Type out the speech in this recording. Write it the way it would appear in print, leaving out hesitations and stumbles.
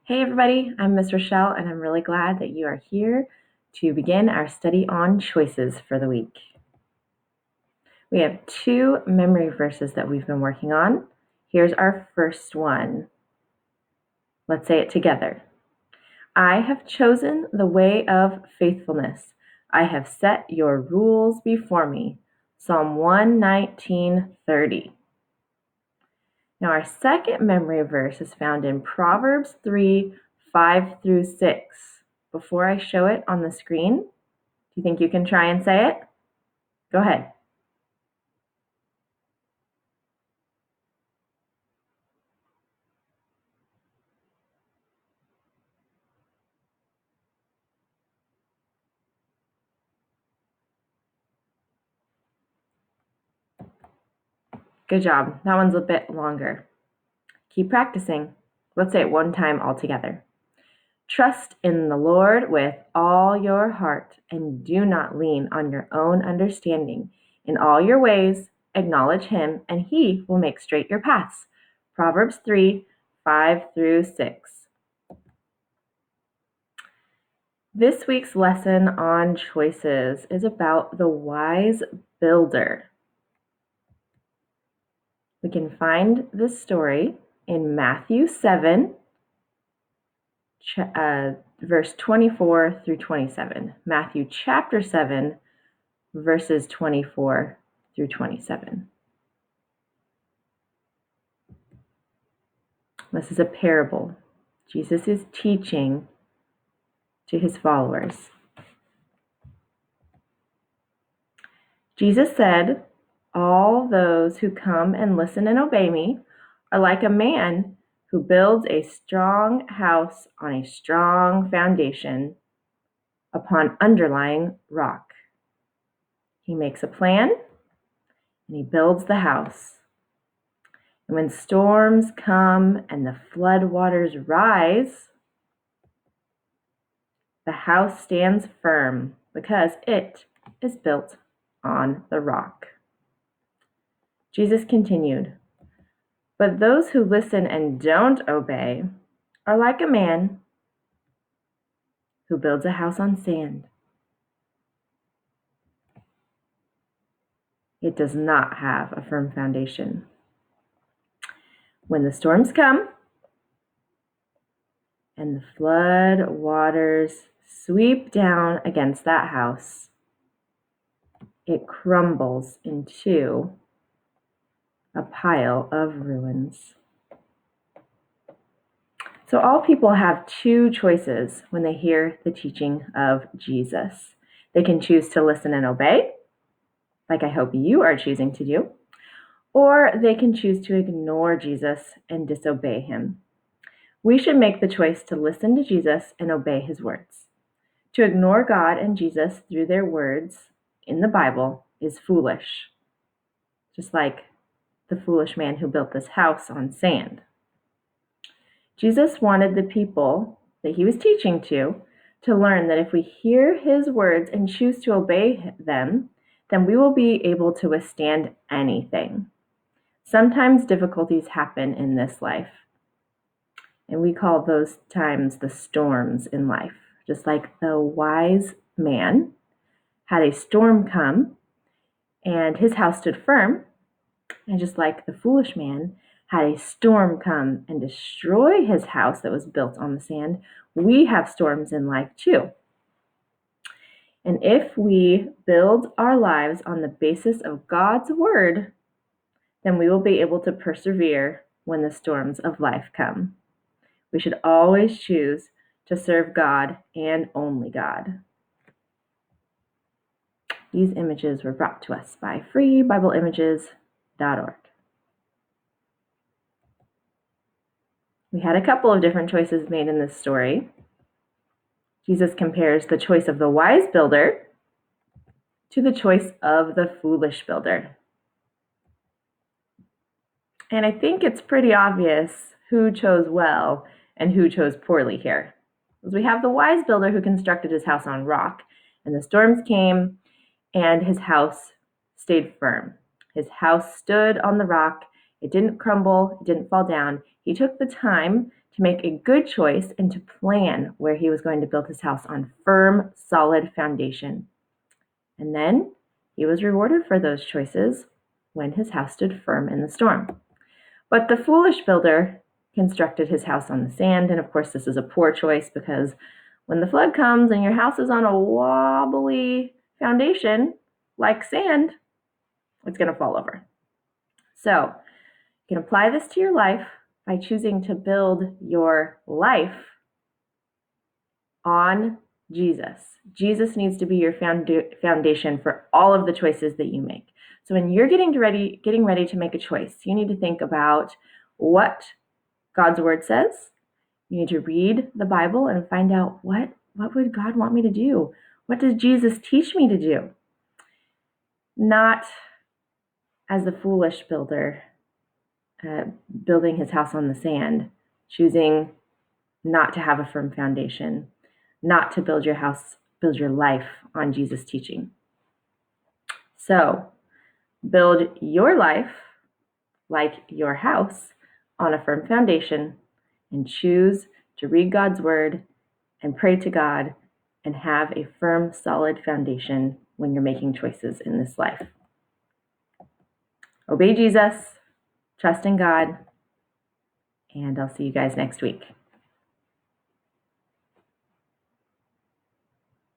Hey everybody, I'm Miss Rochelle and I'm really glad that you are here to begin our study on choices for the week. We have two memory verses that we've been working on. Here's our first one. Let's say it together. I have chosen the way of faithfulness. I have set your rules before me. Psalm 119:30. Now, our second memory verse is found in Proverbs 3:5-6. Before I show it on the screen, do you think you can try and say it? Go ahead. Good job. That one's a bit longer. Keep practicing. Let's say it one time all together. Trust in the Lord with all your heart and do not lean on your own understanding. In all your ways, acknowledge him, and he will make straight your paths. Proverbs 3:5-6. This week's lesson on choices is about the wise builder. We can find this story in Matthew 7, verse 24-27. Matthew chapter 7, verses 24-27. This is a parable. Jesus is teaching to his followers. Jesus said, "All those who come and listen and obey me are like a man who builds a strong house on a strong foundation upon underlying rock. He makes a plan and he builds the house. And when storms come and the flood waters rise, the house stands firm because it is built on the rock." Jesus continued, "But those who listen and don't obey are like a man who builds a house on sand. It does not have a firm foundation. When the storms come and the flood waters sweep down against that house, it crumbles into a pile of ruins." So all people have two choices when they hear the teaching of Jesus. They can choose to listen and obey, like I hope you are choosing to do, or they can choose to ignore Jesus and disobey him. We should make the choice to listen to Jesus and obey his words. To ignore God and Jesus through their words in the Bible is foolish, just like the foolish man who built this house on sand. Jesus wanted the people that he was teaching to learn that if we hear his words and choose to obey them, then we will be able to withstand anything. Sometimes difficulties happen in this life, and we call those times the storms in life. Just like the wise man had a storm come and his house stood firm, and just like the foolish man had a storm come and destroy his house that was built on the sand, we have storms in life too. And if we build our lives on the basis of God's word, then we will be able to persevere when the storms of life come. We should always choose to serve God and only God. These images were brought to us by freebibleimages.org. We had a couple of different choices made in this story. Jesus compares the choice of the wise builder to the choice of the foolish builder. And I think it's pretty obvious who chose well and who chose poorly here. Because we have the wise builder who constructed his house on rock, and the storms came and his house stayed firm. His house stood on the rock. It didn't crumble, it didn't fall down. He took the time to make a good choice and to plan where he was going to build his house on firm, solid foundation. And then he was rewarded for those choices when his house stood firm in the storm. But the foolish builder constructed his house on the sand, and of course this is a poor choice because when the flood comes and your house is on a wobbly foundation like sand, it's going to fall over. So you can apply this to your life by choosing to build your life on Jesus. Jesus needs to be your foundation for all of the choices that you make. So when you're getting ready to make a choice, you need to think about what God's word says. You need to read the Bible and find out what would God want me to do? What does Jesus teach me to do? Not as the foolish builder, building his house on the sand, choosing not to have a firm foundation, not to build your life on Jesus' teaching. So, build your life like your house on a firm foundation and choose to read God's word and pray to God and have a firm, solid foundation when you're making choices in this life. Obey Jesus, trust in God, and I'll see you guys next week.